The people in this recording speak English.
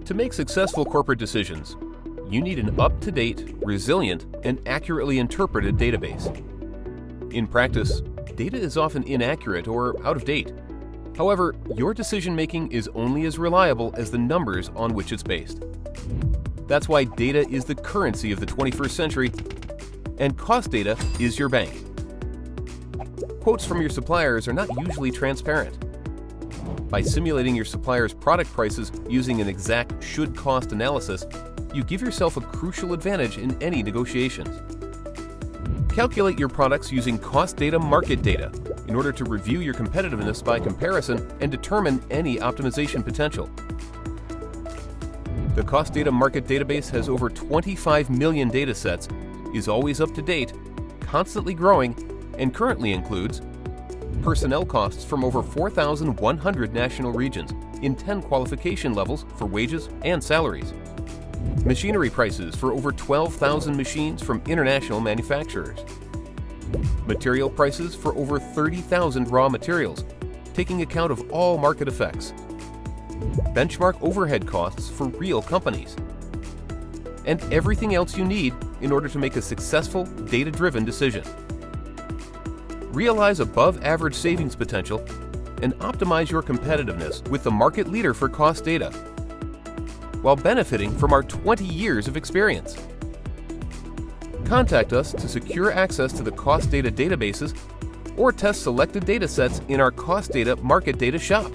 To make successful corporate decisions, you need an up-to-date, resilient, and accurately interpreted database. In practice, data is often inaccurate or out of date. However, your decision-making is only as reliable as the numbers on which it's based. That's why data is the currency of the 21st century, and cost data is your bank. Quotes from your suppliers are not usually transparent. By simulating your supplier's product prices using an exact should-cost analysis, you give yourself a crucial advantage in any negotiations. Calculate your products using cost data market data in order to review your competitiveness by comparison and determine any optimization potential. The Cost Data Market Database has over 25 million data sets, is always up to date, constantly growing, and currently includes personnel costs from over 4,100 national regions in 10 qualification levels for wages and salaries. Machinery prices for over 12,000 machines from international manufacturers. Material prices for over 30,000 raw materials, taking account of all market effects. Benchmark overhead costs for real companies. And everything else you need in order to make a successful, data-driven decision. Realize above-average savings potential and optimize your competitiveness with the market leader for cost data, while benefiting from our 20 years of experience. Contact us to secure access to the cost data databases or test selected data sets in our cost data market data shop.